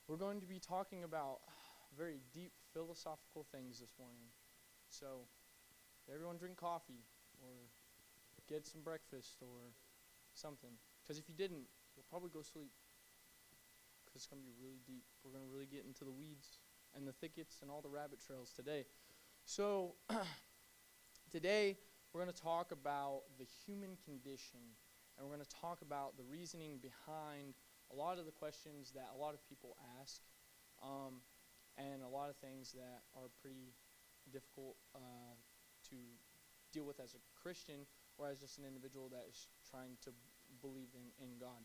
We're going to be talking about very deep philosophical things this morning. So, everyone drink coffee or get some breakfast or something. Because if you didn't, you'll probably go sleep. Because it's going to be really deep. We're going to really get into the weeds and the thickets and all the rabbit trails today. So, today we're going to talk about the human condition. And we're going to talk about the reasoning behind a lot of the questions that a lot of people ask, and a lot of things that are pretty difficult to deal with as a Christian or as just an individual that is trying to believe in God.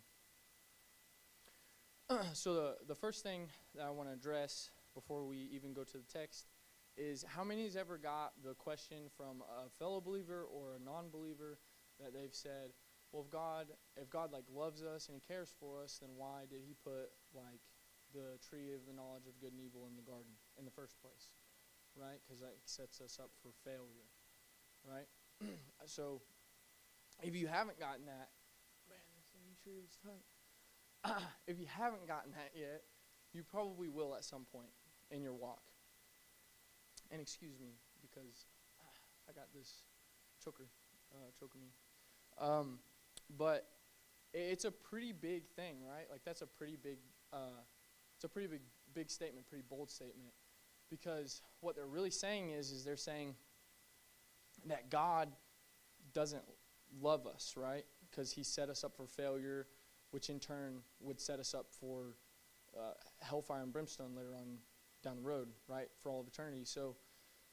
So the first thing that I want to address before we even go to the text is, how many has ever got the question from a fellow believer or a non-believer that they've said, well, if God like loves us and He cares for us, then why did He put like the tree of the knowledge of good and evil in the garden in the first place, right? Because that sets us up for failure, right? So if you haven't gotten that, man, this tree is tight. If you haven't gotten that yet, you probably will at some point in your walk. And excuse me, because I got this choking me. But it's a pretty big thing, right? Like that's a pretty big, it's a pretty big statement, pretty bold statement. Because what they're really saying is they're saying that God doesn't love us, right? Because He set us up for failure, which in turn would set us up for hellfire and brimstone later on down the road, right? For all of eternity. So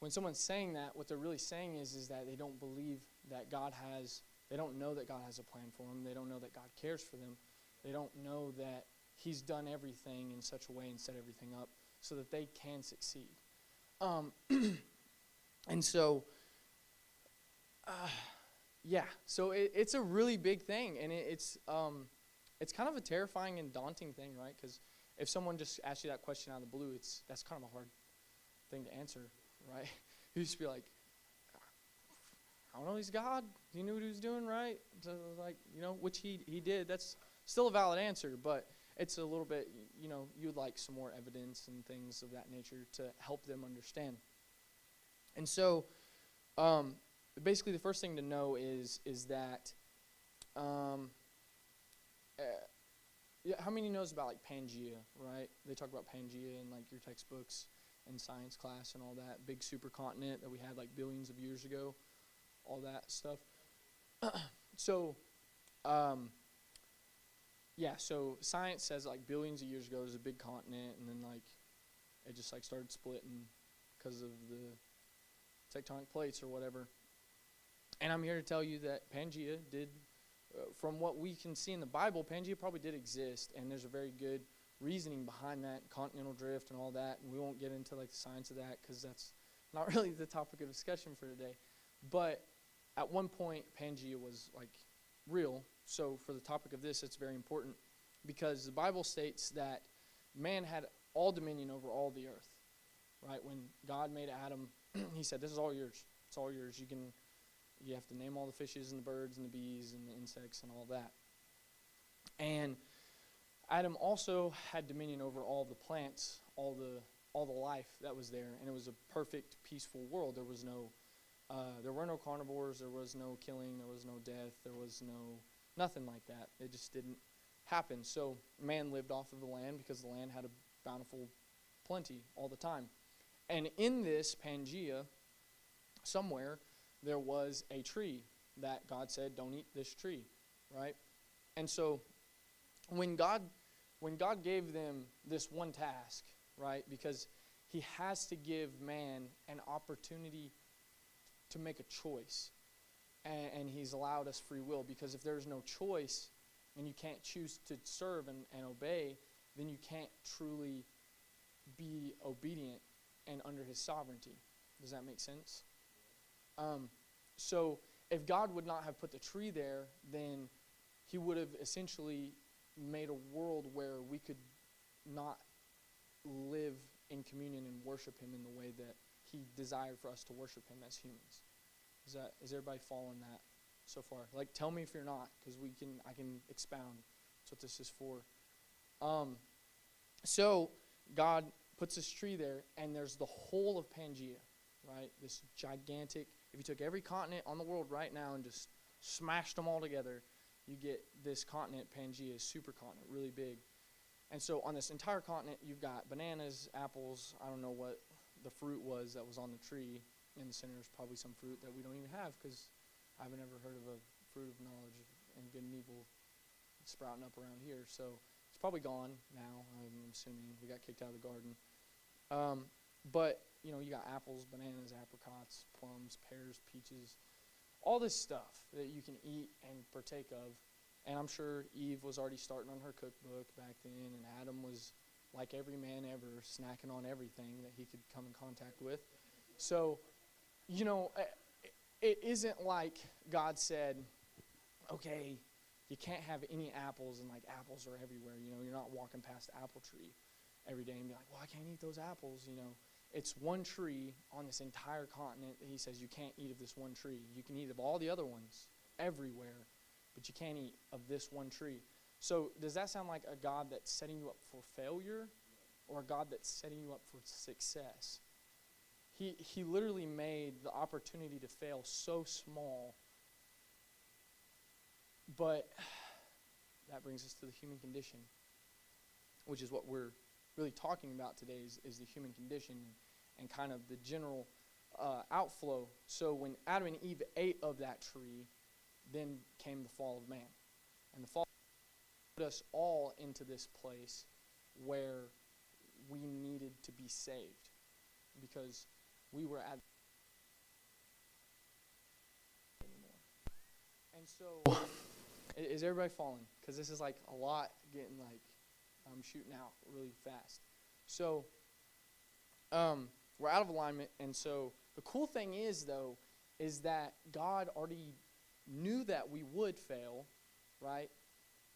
when someone's saying that, what they're really saying is that they don't believe that God has. They don't know that God has a plan for them. They don't know that God cares for them. They don't know that He's done everything in such a way and set everything up so that they can succeed. And so, so it's a really big thing, and it's kind of a terrifying and daunting thing, right? Because if someone just asks you that question out of the blue, that's kind of a hard thing to answer, right? You just be like, I don't know, He's God. He knew what He was doing, right? So, which he did. That's still a valid answer, but it's a little bit, you'd like some more evidence and things of that nature to help them understand. And so, basically, the first thing to know is that, how many knows about like Pangea, right? They talk about Pangea in like your textbooks in science class and all that big supercontinent that we had like billions of years ago. All that stuff. So science says like billions of years ago there's a big continent, and then like it just like started splitting because of the tectonic plates or whatever. And I'm here to tell you that Pangea did, from what we can see in the Bible, Pangea probably did exist, and there's a very good reasoning behind that, continental drift and all that, and we won't get into like the science of that because that's not really the topic of discussion for today. But at one point, Pangea was like real. So for the topic of this, it's very important because the Bible states that man had all dominion over all the earth, right? When God made Adam, He said, "This is all yours. It's all yours. You have to name all the fishes and the birds and the bees and the insects and all that." And Adam also had dominion over all the plants, all the life that was there, and it was a perfect, peaceful world. There were no carnivores, there was no killing, there was no death, there was nothing like that. It just didn't happen. So man lived off of the land because the land had a bountiful plenty all the time. And in this Pangea, somewhere, there was a tree that God said, don't eat this tree, right? And so when God gave them this one task, right, because He has to give man an opportunity to make a choice, and He's allowed us free will, because if there's no choice and you can't choose to serve and obey, then you can't truly be obedient and under His sovereignty. Does that make sense? So if God would not have put the tree there, then He would have essentially made a world where we could not live in communion and worship Him in the way that He desired for us to worship Him as humans. Is everybody following that so far? Like, tell me if you're not, because I can expound. That's what this is for. So God puts this tree there, and there's the whole of Pangaea, right? This gigantic, if you took every continent on the world right now and just smashed them all together, you get this continent, Pangaea, supercontinent, really big. And so on this entire continent, you've got bananas, apples, I don't know what the fruit was that was on the tree. In the center is probably some fruit that we don't even have, because I haven't ever heard of a fruit of knowledge and good and evil sprouting up around here. So it's probably gone now, I'm assuming. We got kicked out of the garden. But, you know, you got apples, bananas, apricots, plums, pears, peaches, all this stuff that you can eat and partake of. And I'm sure Eve was already starting on her cookbook back then, and Adam was, like every man ever, snacking on everything that he could come in contact with. So, you know, it isn't like God said, okay, you can't have any apples, and like apples are everywhere. You know, you're not walking past an apple tree every day and be like, well, I can't eat those apples, you know. It's one tree on this entire continent that he says you can't eat of this one tree. You can eat of all the other ones everywhere, but you can't eat of this one tree. So does that sound like a God that's setting you up for failure, or a God that's setting you up for success? He literally made the opportunity to fail so small. But that brings us to the human condition, which is what we're really talking about today, is the human condition and kind of the general outflow. So when Adam and Eve ate of that tree, then came the fall of man. And the fall put us all into this place where we needed to be saved, because we were at anymore. And so, is everybody following? Because this is like a lot getting like, I'm shooting out really fast. So, we're out of alignment. And so the cool thing is, though, is that God already knew that we would fail, right?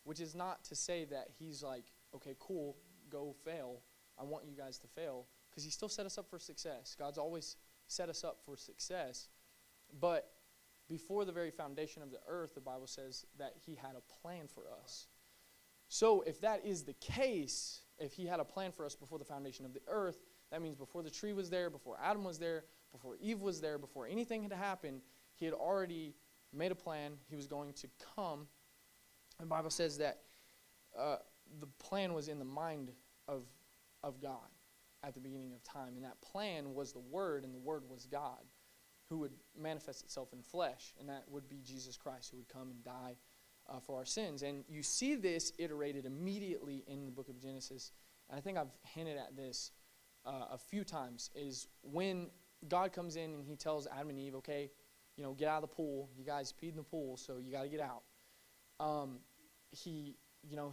Which is not to say that he's like, okay, cool, go fail. I want you guys to fail. Because he still set us up for success. God's always set us up for success. But before the very foundation of the earth, the Bible says that he had a plan for us. So if that is the case, if he had a plan for us before the foundation of the earth, that means before the tree was there, before Adam was there, before Eve was there, before anything had happened, he had already made a plan. He was going to come. The Bible says that the plan was in the mind of God at the beginning of time. And that plan was the Word, and the Word was God, who would manifest itself in flesh. And that would be Jesus Christ, who would come and die for our sins. And you see this iterated immediately in the book of Genesis. And I think I've hinted at this a few times, is when God comes in and he tells Adam and Eve, okay, you know, get out of the pool. You guys peed in the pool, so you got to get out. He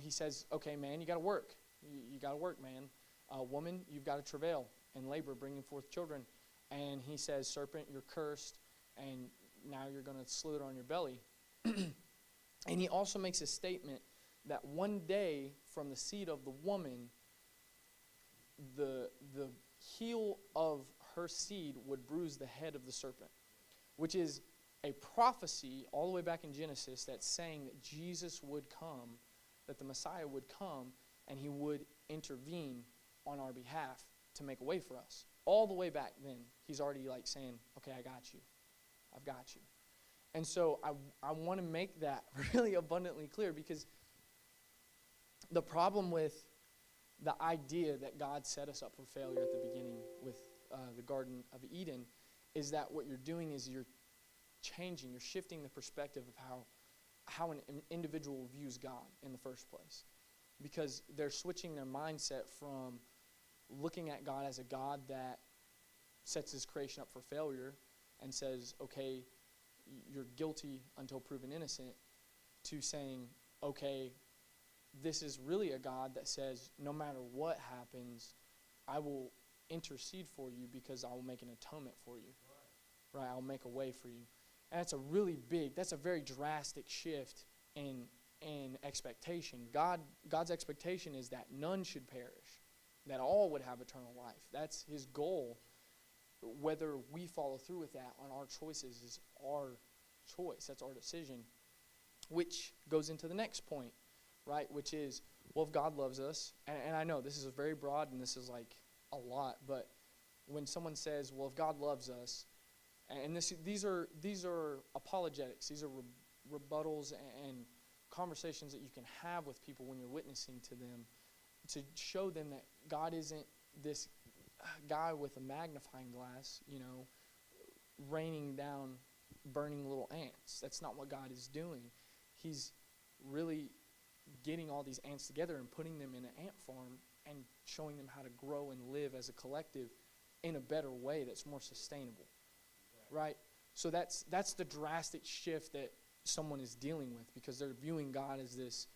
says, okay, man, you got to work. You got to work, man. Woman, you've got to travail and labor, bringing forth children. And he says, serpent, you're cursed, and now you're going to slither on your belly. And he also makes a statement that one day from the seed of the woman, the heel of her seed would bruise the head of the serpent, which is a prophecy all the way back in Genesis that's saying that Jesus would come, that the Messiah would come, and he would intervene on our behalf to make a way for us. All the way back then, he's already like saying, okay, I got you. I've got you. And so I want to make that really abundantly clear, because the problem with the idea that God set us up for failure at the beginning with the Garden of Eden is that what you're doing is you're shifting the perspective of how an individual views God in the first place. Because they're switching their mindset from looking at God as a God that sets his creation up for failure and says, okay, you're guilty until proven innocent, to saying, okay, this is really a God that says, no matter what happens, I will intercede for you because I will make an atonement for you. Right? I'll make a way for you. And that's a very drastic shift in expectation. God's expectation is that none should perish, that all would have eternal life. That's his goal. Whether we follow through with that on our choices is our choice. That's our decision. Which goes into the next point, right? Which is, well, if God loves us, and I know this is very broad and this is like a lot, but when someone says, well, if God loves us, and these are apologetics, these are rebuttals and conversations that you can have with people when you're witnessing to them to show them that God isn't this guy with a magnifying glass, raining down burning little ants. That's not what God is doing. He's really getting all these ants together and putting them in an ant farm and showing them how to grow and live as a collective in a better way that's more sustainable. Right? So that's the drastic shift that someone is dealing with, because they're viewing God as this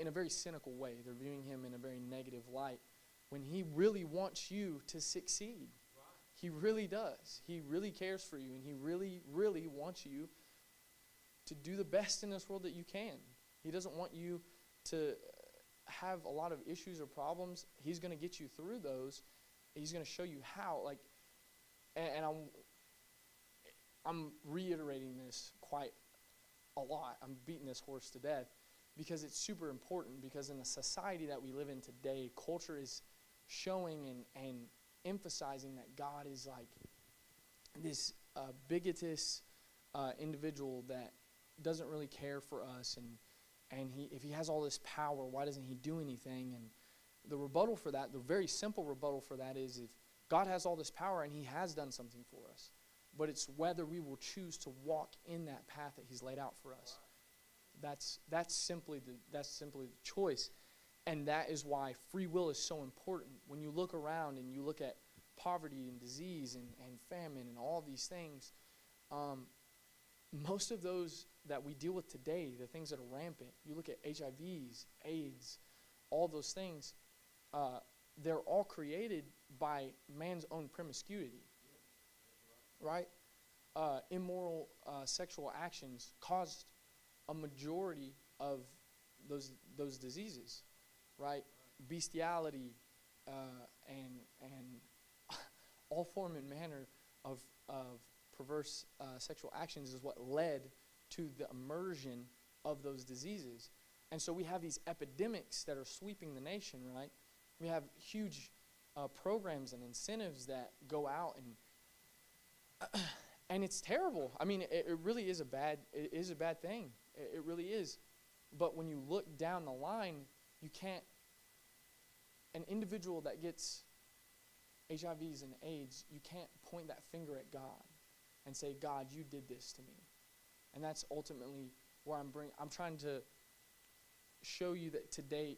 in a very cynical way. They're viewing him in a very negative light when he really wants you to succeed. He really does. He really cares for you, and he really, really wants you to do the best in this world that you can. He doesn't want you to have a lot of issues or problems. He's going to get you through those. He's going to show you how. And I'm reiterating this quite a lot. I'm beating this horse to death because it's super important, because in the society that we live in today, culture is showing and emphasizing that God is like this bigotous individual that doesn't really care for us, and if he has all this power, why doesn't he do anything? And the rebuttal for that, the very simple rebuttal for that is, if God has all this power and he has done something for us, but it's whether we will choose to walk in that path that he's laid out for us. That's simply the choice. And that is why free will is so important. When you look around and you look at poverty and disease and famine and all these things, most of those that we deal with today, the things that are rampant, you look at HIVs, AIDS, all those things, they're all created by man's own promiscuity, right? Immoral sexual actions caused a majority of those diseases, right? Bestiality and all form and manner of perverse sexual actions is what led to the immersion of those diseases. And so we have these epidemics that are sweeping the nation, right? We have huge programs and incentives that go out, and it's terrible. I mean, it really is a bad thing. It really is. But when you look down the line, you can't, an individual that gets HIVs and AIDS, you can't point that finger at God and say, God, you did this to me. And that's ultimately where I'm trying to show you that today,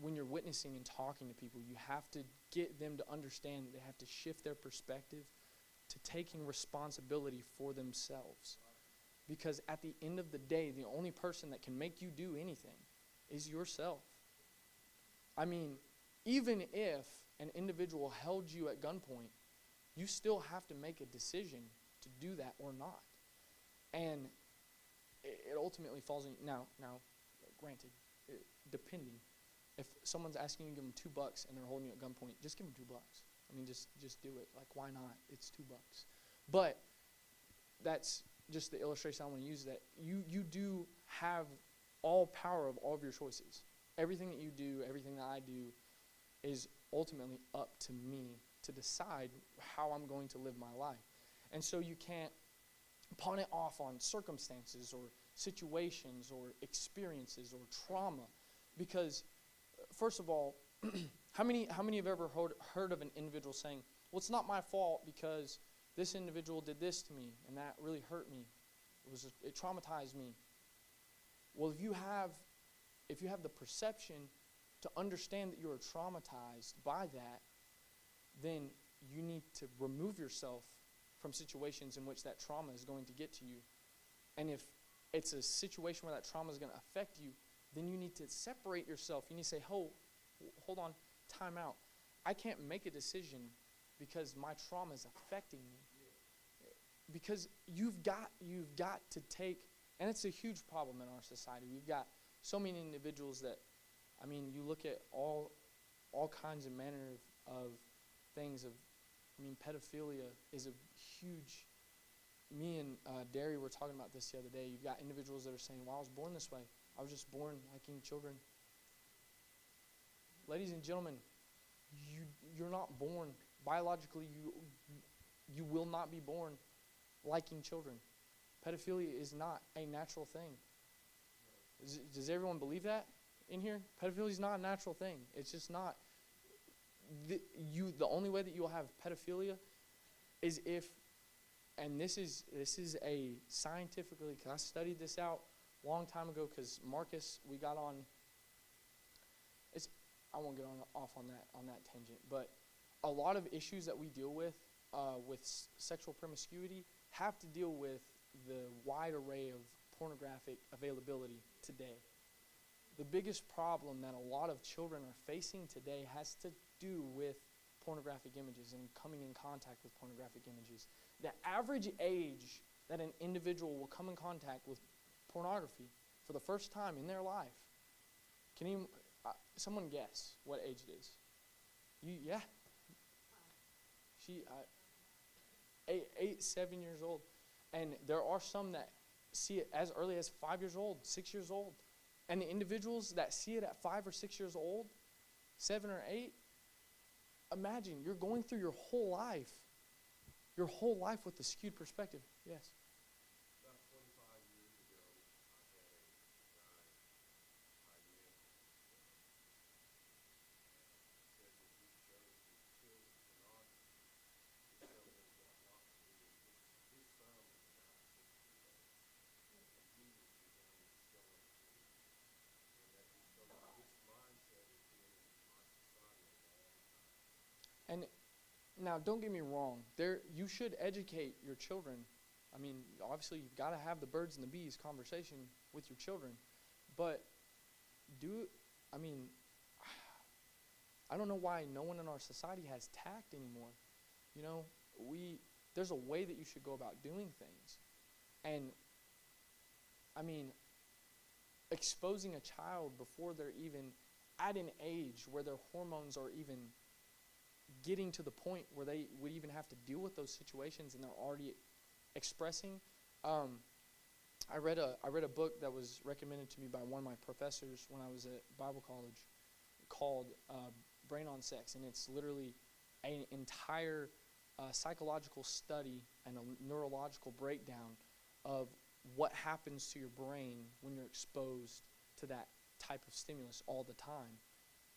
when you're witnessing and talking to people, you have to get them to understand that they have to shift their perspective to taking responsibility for themselves. Because at the end of the day, the only person that can make you do anything is yourself. I mean, even if an individual held you at gunpoint, you still have to make a decision to do that or not. And it ultimately falls in, now, granted, depending. If someone's asking you to give them $2 and they're holding you at gunpoint, just give them $2. I mean, just do it. Like, why not? It's $2. But that's just the illustration I want to use, that you do have all power of all of your choices. Everything that you do, everything that I do is ultimately up to me to decide how I'm going to live my life. And so you can't pawn it off on circumstances or situations or experiences or trauma. Because, first of all, how many have ever heard of an individual saying, well, it's not my fault because this individual did this to me and that really hurt me. It traumatized me. Well, if you have the perception to understand that you are traumatized by that, then you need to remove yourself from situations in which that trauma is going to get to you. And if it's a situation where that trauma is going to affect you, then you need to separate yourself. You need to say, hold on, time out. I can't make a decision because my trauma is affecting me. Because you've got to take, and it's a huge problem in our society. We've got so many individuals that, I mean, you look at all kinds of manner of things of, I mean, pedophilia is a huge, me and Derry were talking about this the other day. You've got individuals that are saying, well, I was born this way. I was just born liking children. ladies and gentlemen, you're not born biologically. You will not be born liking children. Pedophilia is not a natural thing. Does everyone believe that in here? Pedophilia is not a natural thing. It's just not. The only way that you'll have pedophilia is if, and this is a scientifically, because I studied this out a long time ago, because Marcus, we got on, I won't get off on that tangent, but a lot of issues that we deal with sexual promiscuity have to deal with the wide array of pornographic availability today. The biggest problem that a lot of children are facing today has to do with pornographic images and coming in contact with pornographic images. The average age that an individual will come in contact with pornography for the first time in their life, can you, someone guess what age it is? Yeah. She, 7 years old. And there are some that see it as early as 5 years old, 6 years old. And the individuals that see it at 5 or 6 years old, 7 or 8, imagine you're going through your whole life with a skewed perspective. Yes. About 25 years ago, I had a guy I met said that he showed his children pornography. His children got locked in. His son was about 6 years old, and he was the one that showed it to him. And that so this mindset has been in my society a long time. And now, don't get me wrong. You should educate your children. I mean, obviously, you've got to have the birds and the bees conversation with your children. But I don't know why no one in our society has tact anymore. You know, there's a way that you should go about doing things. And, I mean, exposing a child before they're even at an age where their hormones are even getting to the point where they would even have to deal with those situations and they're already expressing. I read a book that was recommended to me by one of my professors when I was at Bible college called Brain on Sex, and it's literally an entire psychological study and a neurological breakdown of what happens to your brain when you're exposed to that type of stimulus all the time.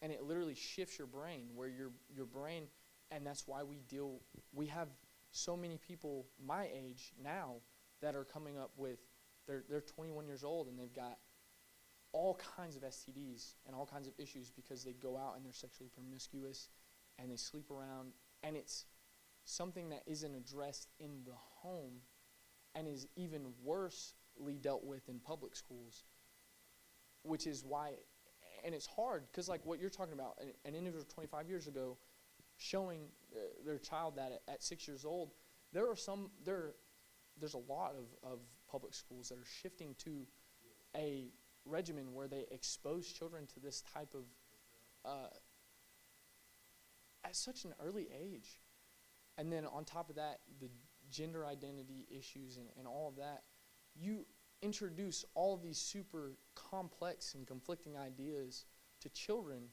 And it literally shifts your brain, where your brain, and that's why we have so many people my age now that are coming up with, they're 21 years old and they've got all kinds of STDs and all kinds of issues because they go out and they're sexually promiscuous and they sleep around, and it's something that isn't addressed in the home and is even worsely dealt with in public schools, which is why. And it's hard because, like what you're talking about, an individual 25 years ago showing their child that at 6 years old, there's a lot of public schools that are shifting to a regimen where they expose children to this type of at such an early age. And then on top of that, the gender identity issues and all of that, you introduce all of these super complex and conflicting ideas to children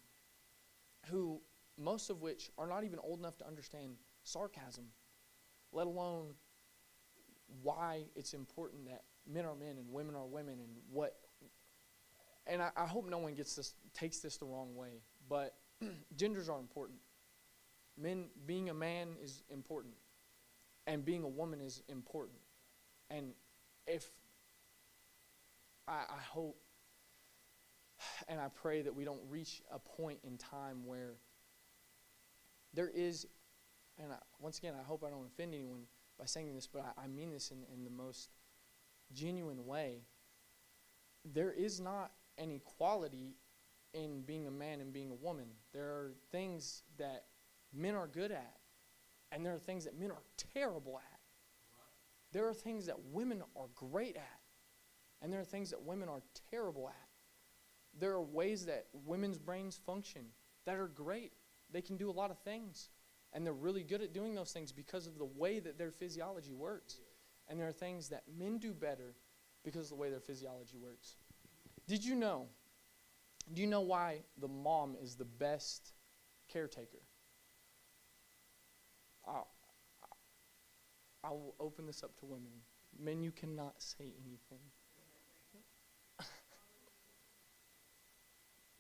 who, most of which are not even old enough to understand sarcasm, let alone why it's important that men are men and women are women and what. And I hope no one takes this the wrong way, but genders are important. Being a man is important, and being a woman is important. And if I hope and I pray that we don't reach a point in time where there is, and once again, I hope I don't offend anyone by saying this, but I mean this in the most genuine way. There is not an equality in being a man and being a woman. There are things that men are good at, and there are things that men are terrible at. There are things that women are great at, and there are things that women are terrible at. There are ways that women's brains function that are great. They can do a lot of things, and they're really good at doing those things because of the way that their physiology works. And there are things that men do better because of the way their physiology works. Did you know Do you know why the mom is the best caretaker? I'll, I'll open this up to women. Men, you cannot say anything.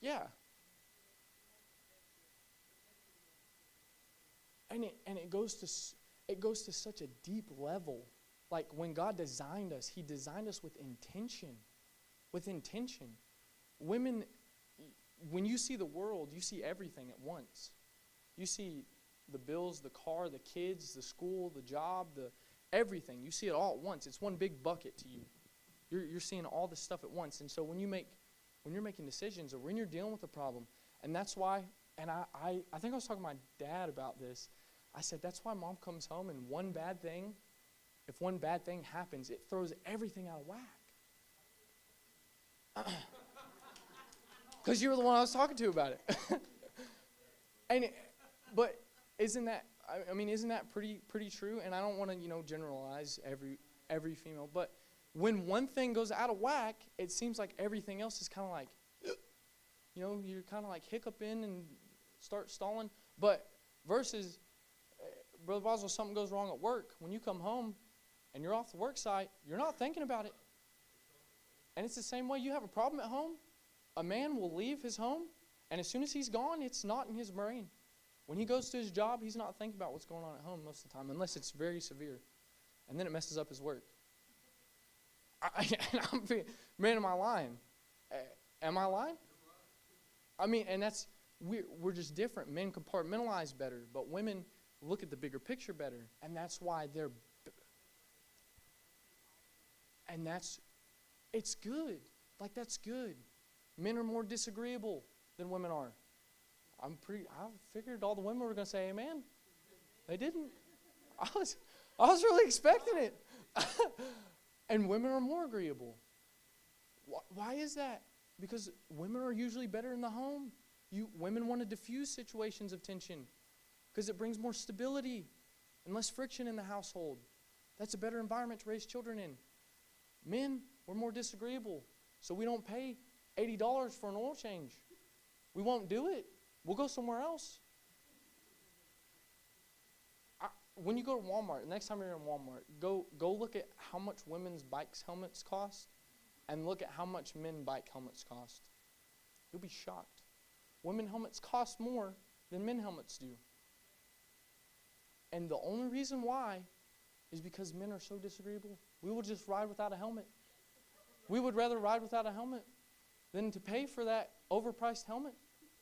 Yeah. And it goes to such a deep level. Like when God designed us, He designed us with intention. With intention. Women, when you see the world, you see everything at once. You see the bills, the car, the kids, the school, the job, the everything. You see it all at once. It's one big bucket to you. You're seeing all this stuff at once. And so when you're making decisions or when you're dealing with a problem, and that's why, and I think I was talking to my dad about this. I said, that's why Mom comes home and if one bad thing happens, it throws everything out of whack. Because you were the one I was talking to about it. But isn't that pretty true? And I don't want to, generalize every female, but when one thing goes out of whack, it seems like everything else is kind of like, you're kind of like hiccuping and start stalling. But versus, Brother Boswell, something goes wrong at work. When you come home and you're off the work site, you're not thinking about it. And it's the same way. You have a problem at home, a man will leave his home, and as soon as he's gone, it's not in his brain. When he goes to his job, he's not thinking about what's going on at home most of the time, unless it's very severe. And then it messes up his work. Man, am I lying? Am I lying? I mean, and we're just different. Men compartmentalize better, but women look at the bigger picture better. And that's why it's good. Like, that's good. Men are more disagreeable than women are. I figured all the women were going to say amen. They didn't. I was really expecting it. And women are more agreeable. Why is that? Because women are usually better in the home. Women want to diffuse situations of tension because it brings more stability and less friction in the household. That's a better environment to raise children in. Men, we're more disagreeable, so we don't pay $80 for an oil change. We won't do it. We'll go somewhere else. When you go to Walmart, next time you're in Walmart, go look at how much women's bikes helmets cost and look at how much men bike helmets cost. You'll be shocked. Women helmets cost more than men helmets do. And the only reason why is because men are so disagreeable. We will just ride without a helmet. We would rather ride without a helmet than to pay for that overpriced helmet.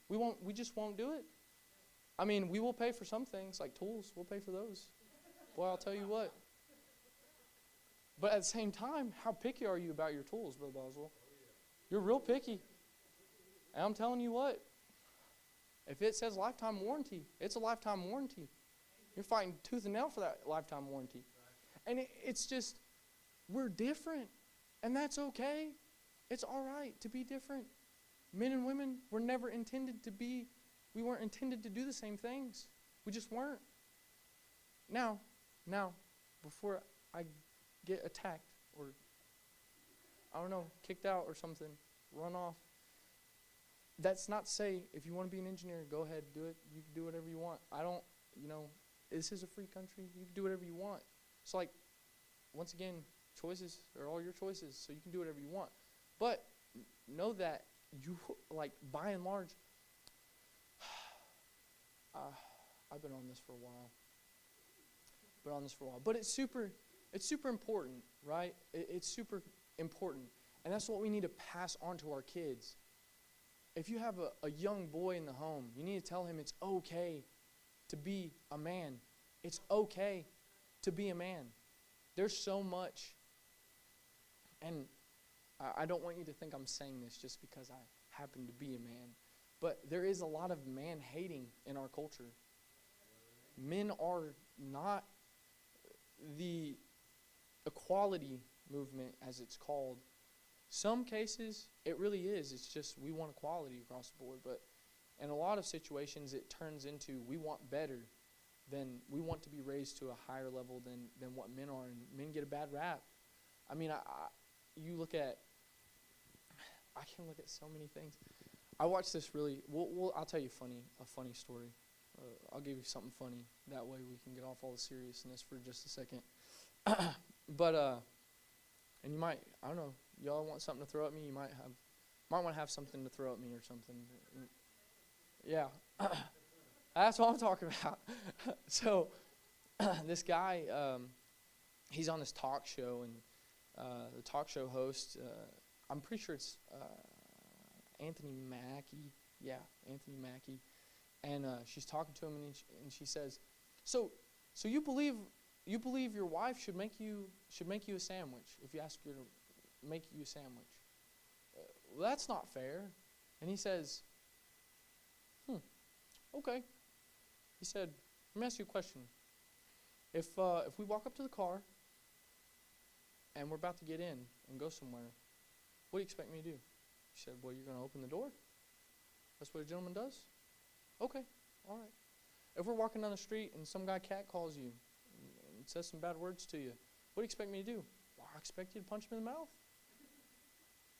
We just won't do it. I mean, we will pay for some things, like tools. We'll pay for those. Boy, I'll tell you what. But at the same time, how picky are you about your tools, Brother Boswell? You're real picky. And I'm telling you what, if it says lifetime warranty, it's a lifetime warranty. You're fighting tooth and nail for that lifetime warranty. And it's just, we're different. And that's okay. It's all right to be different. Men and women were never intended to be, we weren't intended to do the same things. We just weren't. Now, before I get attacked or, I don't know, kicked out or something, run off, that's not to say if you want to be an engineer, go ahead, do it. You can do whatever you want. This is a free country. You can do whatever you want. It's like, once again, choices are all your choices, so you can do whatever you want. But know that you, by and large, I've been on this for a while. But it's super important, right? It's super important. And that's what we need to pass on to our kids. If you have a young boy in the home, you need to tell him it's okay to be a man. It's okay to be a man. There's so much, and I don't want you to think I'm saying this just because I happen to be a man, but there is a lot of man-hating in our culture. Men are not the equality movement, as it's called. Some cases, it really is. It's just we want equality across the board. But in a lot of situations, it turns into we want better than we want to be raised to a higher level than what men are. And men get a bad rap. I mean, I can look at so many things. I watched this really. I'll tell you a funny story. I'll give you something funny. That way we can get off all the seriousness for just a second. But and you might, I don't know, y'all want something to throw at me? You might want to have something to throw at me or something. Yeah, that's what I'm talking about. So this guy, he's on this talk show, and the talk show host, I'm pretty sure it's Anthony Mackie. Yeah, Anthony Mackie. And she's talking to him, and she says, "So you believe your wife should make you a sandwich if you ask her to make you a sandwich? Well, that's not fair." And he says, "Okay." He said, "Let me ask you a question. If we walk up to the car and we're about to get in and go somewhere, what do you expect me to do?" She said, "Well, you're going to open the door. That's what a gentleman does." "Okay, all right. If we're walking down the street and some guy cat calls you and says some bad words to you, what do you expect me to do?" "Well, I expect you to punch him in the mouth."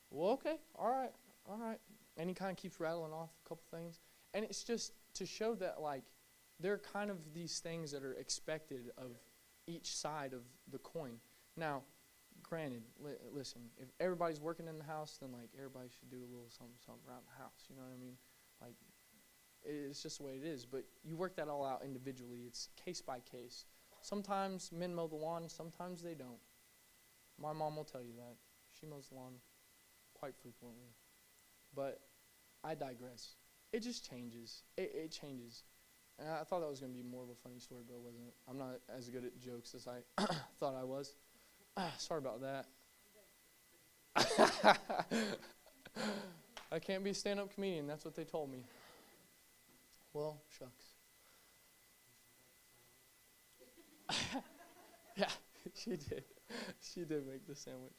"Well, okay, all right. And he kind of keeps rattling off a couple things. And it's just to show that, like, there are kind of these things that are expected of each side of the coin. Now, granted, listen, if everybody's working in the house, then, like, everybody should do a little something around the house. You know what I mean? Like, it's just the way it is. But you work that all out individually. It's case by case. Sometimes men mow the lawn, sometimes they don't. My mom will tell you that. She mows the lawn quite frequently. But I digress. It just changes. It changes. And I thought that was going to be more of a funny story, but it wasn't. I'm not as good at jokes as I thought I was. Sorry about that. I can't be a stand-up comedian. That's what they told me. Well, shucks. Yeah, she did. She did make the sandwich.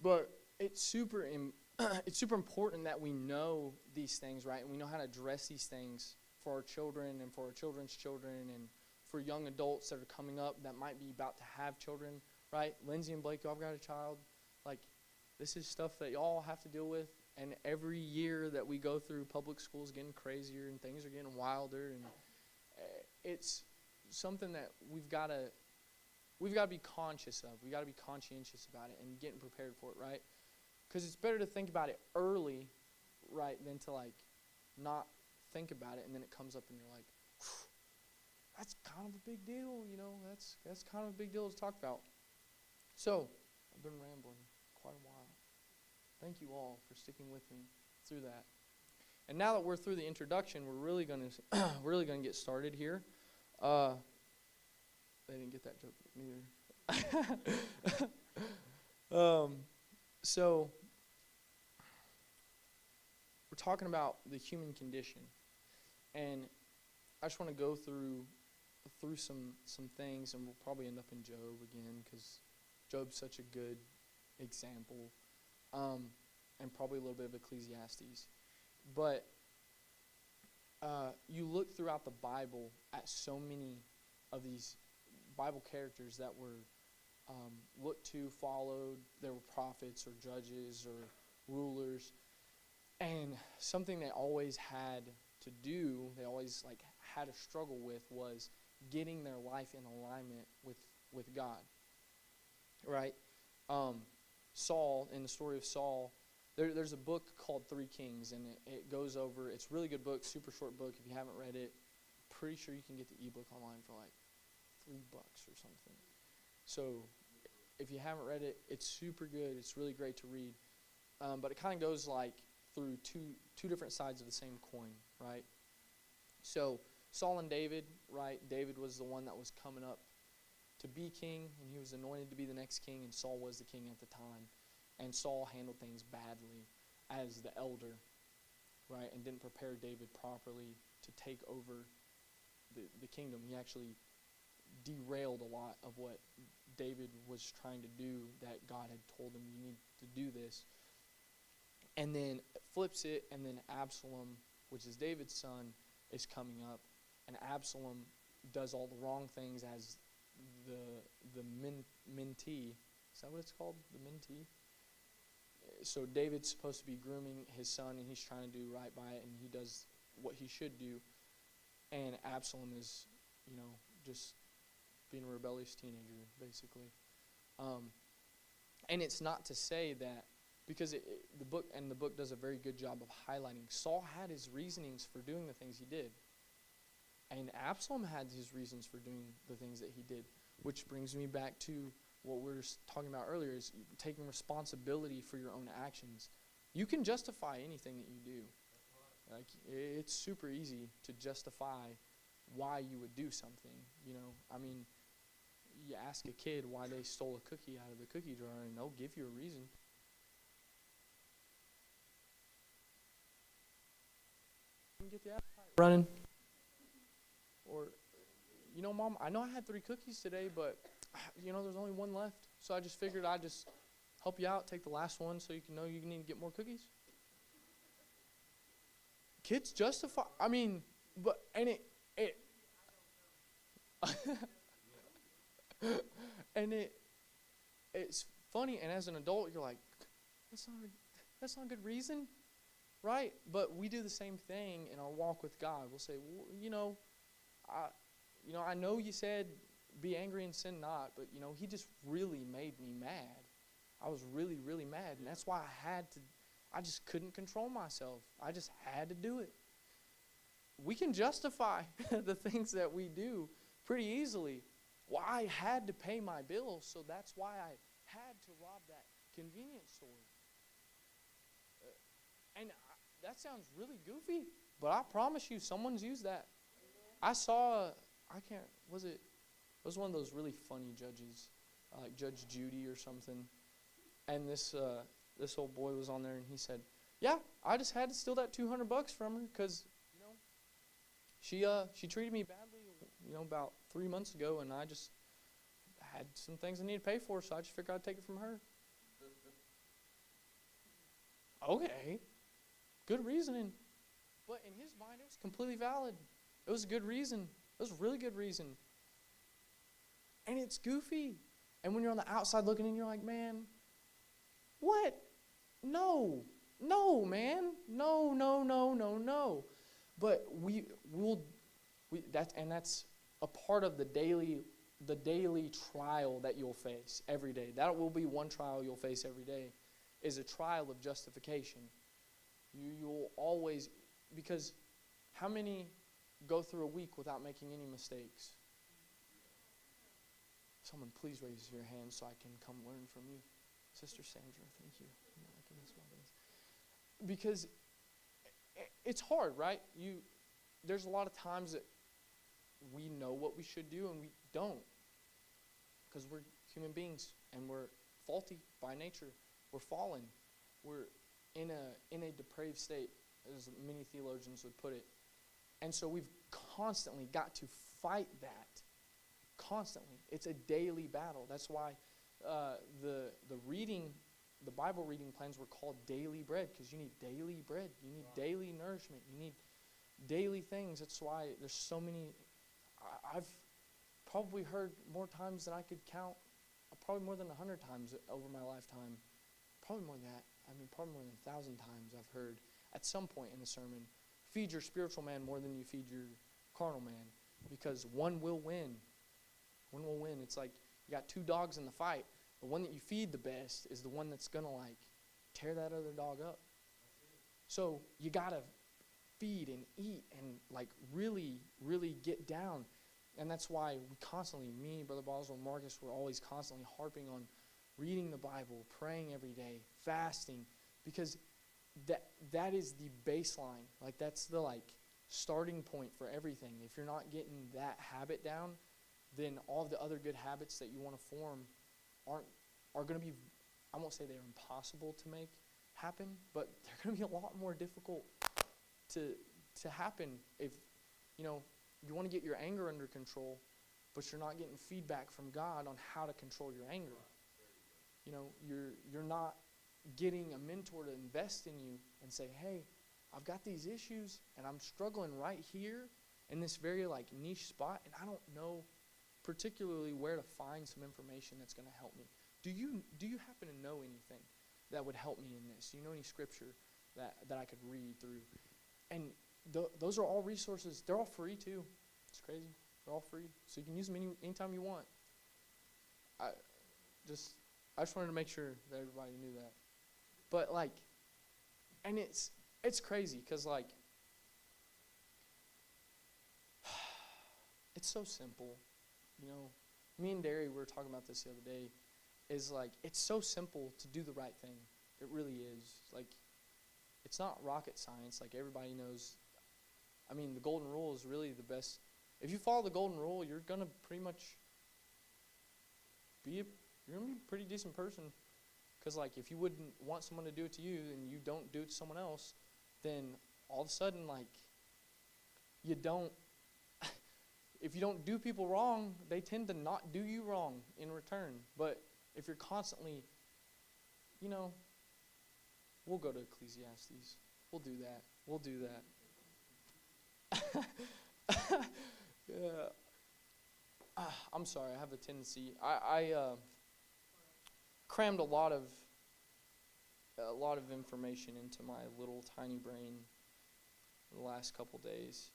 But it's super important that we know these things, right? And we know how to address these things for our children and for our children's children and for young adults that are coming up that might be about to have children, right? Lindsay and Blake, y'all got a child. Like, this is stuff that y'all have to deal with. And every year that we go through, public school's getting crazier and things are getting wilder. And it's something that we've got to be conscious of. We've got to be conscientious about it and getting prepared for it, right? Because it's better to think about it early, right, than to, like, not think about it and then it comes up and you're like, that's kind of a big deal, you know, that's kind of a big deal to talk about. So, I've been rambling quite a while. Thank you all for sticking with me through that. And now that we're through the introduction, we're really going to get started here. They didn't get that joke neither. So we're talking about the human condition, and I just want to go through some things, and we'll probably end up in Job again because Job's such a good example, and probably a little bit of Ecclesiastes. But you look throughout the Bible at so many of these Bible characters that were looked to, followed. There were prophets or judges or rulers, and something they always had to do, they always like had a struggle with, was getting their life in alignment with God. Right? Saul, in the story of Saul, there's a book called 3 Kings, and it goes over. It's a really good book, super short book. If you haven't read it, pretty sure you can get the ebook online for like $3 or something. So if you haven't read it, it's super good. It's really great to read. But it kind of goes like through two different sides of the same coin, right? So Saul and David, right? David was the one that was coming up to be king, and he was anointed to be the next king, and Saul was the king at the time. And Saul handled things badly as the elder, right? And didn't prepare David properly to take over the kingdom. He actually derailed a lot of what David was trying to do, that God had told him, you need to do this. And then flips it, and then Absalom, which is David's son, is coming up, and Absalom does all the wrong things as the mentee. Is that what it's called? The mentee? so David's supposed to be grooming his son, and he's trying to do right by it, and he does what he should do. And Absalom is, just being a rebellious teenager, basically. And it's not to say that, because the book does a very good job of highlighting. Saul had his reasonings for doing the things he did, and Absalom had his reasons for doing the things that he did, which brings me back to what we were talking about earlier, is taking responsibility for your own actions. You can justify anything that you do. Like, it's super easy to justify why you would do something. I mean, you ask a kid why they stole a cookie out of the cookie jar, and they'll give you a reason. Get the appetite running. Or, Mom, I know I had 3 cookies today, but, there's only 1 left. So I just figured I'd just help you out, take the last one so you can know you need to get more cookies. Kids justify, it's funny, and as an adult, you're like, that's not a good reason, right? But we do the same thing in our walk with God. We'll say, well, I know you said be angry and sin not, but he just really made me mad. I was really, really mad, and that's why I just couldn't control myself. I just had to do it. We can justify the things that we do pretty easily. Well, I had to pay my bills, so that's why I had to rob that convenience store. That sounds really goofy, but I promise you, someone's used that. I saw, it was one of those really funny judges, like Judge Judy or something. And this old boy was on there, and he said, yeah, I just had to steal that $200 from her because, she treated me badly, about 3 months ago, and I just had some things I needed to pay for, so I just figured I'd take it from her. Okay, good reasoning. But in his mind, it was completely valid. It was a good reason. It was a really good reason. And it's goofy. And when you're on the outside looking in, you're like, man, what? No, man. No. But that's a part of the daily trial that you'll face every day. That will be one trial you'll face every day, is a trial of justification. You'll always, because how many go through a week without making any mistakes? Someone please raise your hand so I can come learn from you. Sister Sandra, thank you. Because it's hard, right? There's a lot of times that we know what we should do and we don't, because we're human beings and we're faulty by nature. We're fallen. We're in a depraved state, as many theologians would put it. And so we've constantly got to fight that. Constantly. It's a daily battle. That's why the Bible reading plans were called daily bread, because you need daily bread. You need daily nourishment. You need daily things. That's why there's so many. I've probably heard more times than I could count, probably more than 100 times over my lifetime. Probably more than that. Probably more than 1,000 times I've heard at some point in the sermon, feed your spiritual man more than you feed your carnal man, because one will win. One will win. It's like you got 2 dogs in the fight. The one that you feed the best is the one that's going to tear that other dog up. So you got to feed and eat and really, really get down. And that's why we constantly, me, Brother Boswell, and Marcus, we're always constantly harping on reading the Bible, praying every day, fasting, because that is the baseline. That's the starting point for everything. If you're not getting that habit down, then all of the other good habits that you want to form are going to be, I won't say they're impossible to make happen, but they're going to be a lot more difficult to happen if you want to get your anger under control, but you're not getting feedback from God on how to control your anger. You're not getting a mentor to invest in you and say, hey, I've got these issues and I'm struggling right here in this very niche spot, and I don't know particularly where to find some information that's going to help me. Do you happen to know anything? that would help me in this? Do you know any scripture that I could read through? And those are all resources. They're all free too. It's crazy. They're all free. So you can use them anytime you want. I just wanted to make sure that everybody knew that. But like, and it's crazy because like, it's so simple. You know, me and Derry, we were talking about this the other day, is like, it's so simple to do the right thing. It really is. Like, it's not rocket science. Like, everybody knows. I mean, the golden rule is really the best. If you follow the golden rule, you're going to pretty much you're going to be a pretty decent person. Because, like, if you wouldn't want someone to do it to you and you don't do it to someone else, then all of a sudden, like, you don't, if you don't do people wrong, they tend to not do you wrong in return. But if you're constantly, you know, we'll go to Ecclesiastes. We'll do that. We'll do that. Yeah. I'm sorry. I have a tendency. I crammed a lot of information into my little tiny brain the last couple days.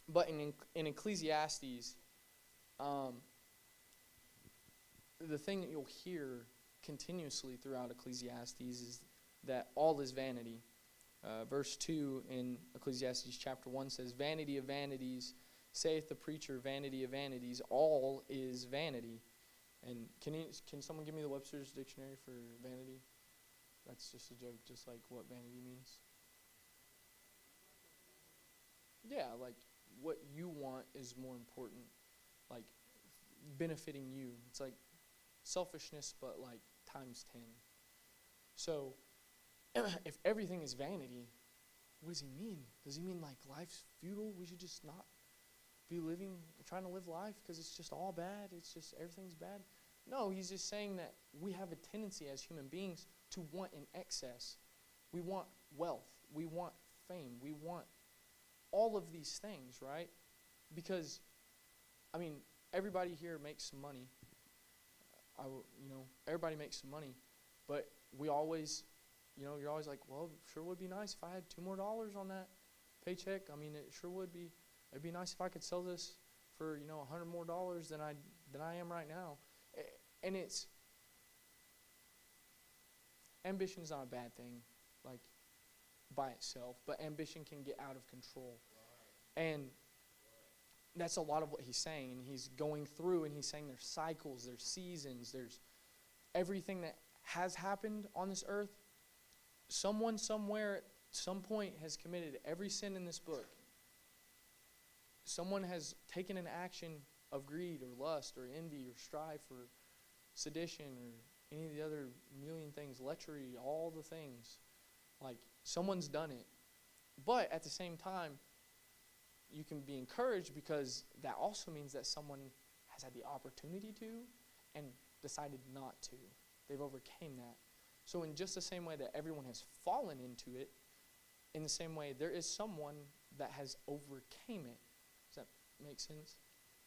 But in Ecclesiastes, the thing that you'll hear continuously throughout Ecclesiastes is that all is vanity. Verse 2 in Ecclesiastes chapter 1 says, "Vanity of vanities, saith the preacher, vanity of vanities, all is vanity." And can someone give me the Webster's dictionary for vanity? That's just a joke, just like what vanity means. Yeah, like what you want is more important, like benefiting you. It's like selfishness, but like times 10. So if everything is vanity, what does he mean? Does he mean like life's futile? We should just not be trying to live life because it's just all bad? It's just everything's bad? No, he's just saying that we have a tendency as human beings to want in excess. We want wealth. We want fame. We want all of these things, right? Because, I mean, everybody here makes some money. Everybody makes some money. But we always, you're always like, well, it sure would be nice if I had $2 more on that paycheck. I mean, it sure would be. It'd be nice if I could sell this for, $100 more than I am right now. And ambition's not a bad thing, like, by itself. But ambition can get out of control. Right. And that's a lot of what he's saying. And he's going through and he's saying there's cycles, there's seasons, there's everything that has happened on this earth. Someone somewhere at some point has committed every sin in this book. Someone has taken an action of greed or lust or envy or strife or sedition or any of the other million things, lechery, all the things. Like, someone's done it. But at the same time, you can be encouraged because that also means that someone has had the opportunity to and decided not to. They've overcame that. So in just the same way that everyone has fallen into it, in the same way there is someone that has overcame it. Does that make sense?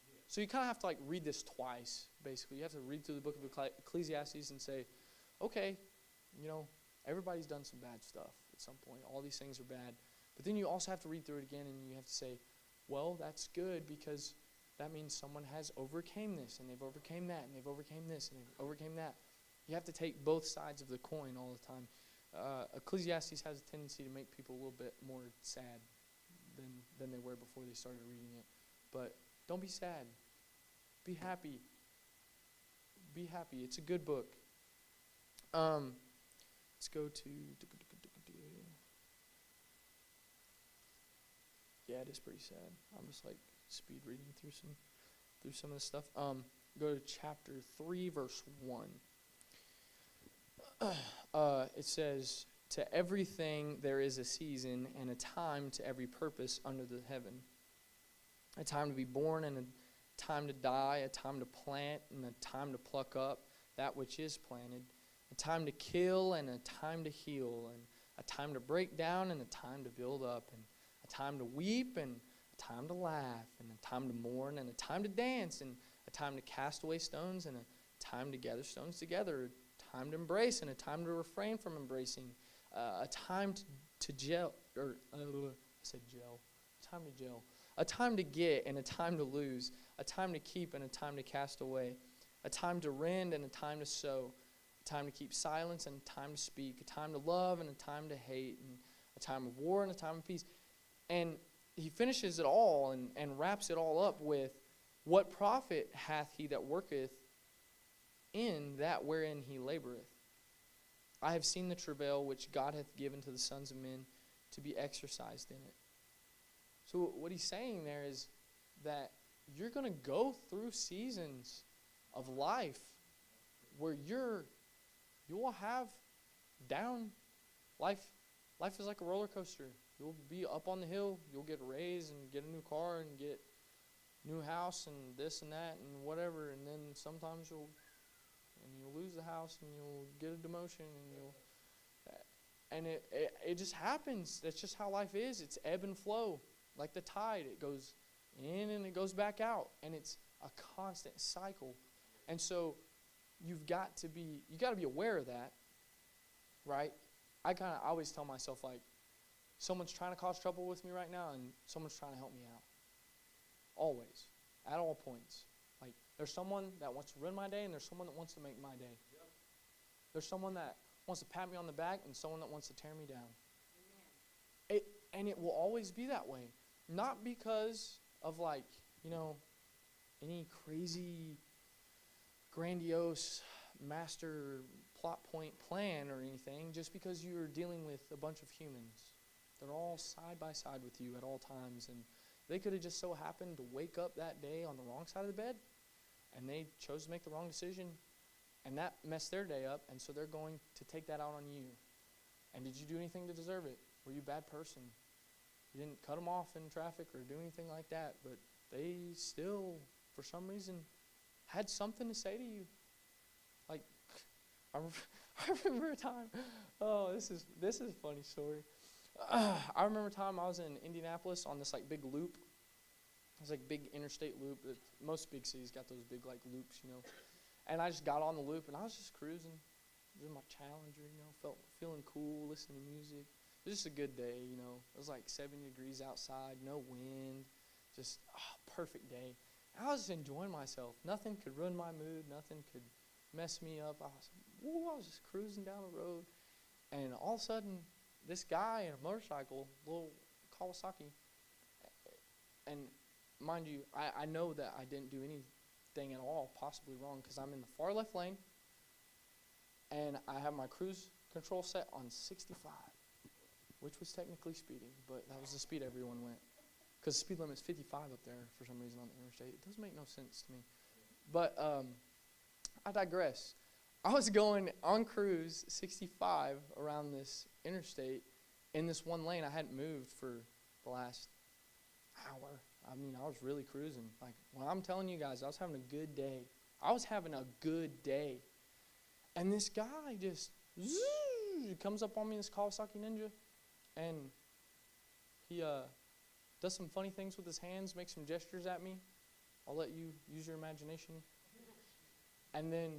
Yeah. So you kind of have to like read this twice, basically. You have to read through the book of Ecclesiastes and say, okay, everybody's done some bad stuff at some point. All these things are bad. But then you also have to read through it again and you have to say, well, that's good because that means someone has overcame this and they've overcame that and they've overcame this and they've overcame that. You have to take both sides of the coin all the time. Ecclesiastes has a tendency to make people a little bit more sad than they were before they started reading it. But don't be sad. Be happy. Be happy. It's a good book. Let's go to... Yeah, it is pretty sad. I'm just like speed reading through some of this stuff. Go to chapter 3, verse 1. It says, "To everything there is a season and a time to every purpose under the heaven. A time to be born and a time to die, a time to plant and a time to pluck up that which is planted, a time to kill and a time to heal, and a time to break down and a time to build up, and a time to weep and a time to laugh, and a time to mourn and a time to dance, and a time to cast away stones and a time to gather stones together, a time to embrace and a time to refrain from embracing, a time to gel, or I said gel, time to gel, a time to get and a time to lose, a time to keep and a time to cast away, a time to rend and a time to sow, a time to keep silence and a time to speak, a time to love and a time to hate, and a time of war and a time of peace. And he finishes it all and wraps it all up with, what profit hath he that worketh in that wherein he laboreth? I have seen the travail which God hath given to the sons of men to be exercised in it. So what he's saying there is that you're going to go through seasons of life where you'll have down life. Life is like a roller coaster. You'll be up on the hill, you'll get a raise and get a new car and get new house and this and that and whatever, and then sometimes you'll lose the house and you'll get a demotion and it just happens. That's just how life is. It's ebb and flow, like the tide. It goes in and it goes back out, and it's a constant cycle. And so you got to be aware of that, right? I always tell myself, like, someone's trying to cause trouble with me right now and someone's trying to help me out. Always. At all points. Like, there's someone that wants to ruin my day and there's someone that wants to make my day. Yep. There's someone that wants to pat me on the back and someone that wants to tear me down. And it will always be that way. Not because of, like, any crazy, grandiose, master plot point plan or anything, just because you're dealing with a bunch of humans. They're all side by side with you at all times, and they could have just so happened to wake up that day on the wrong side of the bed, and they chose to make the wrong decision, and that messed their day up, and so they're going to take that out on you. And did you do anything to deserve it? Were you a bad person? You didn't cut them off in traffic or do anything like that, but they still, for some reason, had something to say to you. Like, I remember a time, this is a funny story. I remember a time I was in Indianapolis on this, like, big loop. It was like big interstate loop. Most big cities got those big, like, loops, And I just got on the loop, and I was just cruising. It was my Challenger, feeling cool, listening to music. It was just a good day, It was like 70 degrees outside, no wind, just perfect day. And I was just enjoying myself. Nothing could ruin my mood. Nothing could mess me up. I was just cruising down the road, and all of a sudden, this guy in a motorcycle, little Kawasaki, and mind you, I know that I didn't do anything at all possibly wrong because I'm in the far left lane, and I have my cruise control set on 65, which was technically speeding, but that was the speed everyone went. Because the speed limit is 55 up there for some reason on the interstate. It doesn't make no sense to me. But I digress. I was going on cruise 65 around this interstate in this one lane. I hadn't moved for the last hour. I was really cruising. Like, when I'm telling you guys, I was having a good day. I was having a good day. And this guy just comes up on me, this Kawasaki Ninja, and he does some funny things with his hands, makes some gestures at me. I'll let you use your imagination. And then,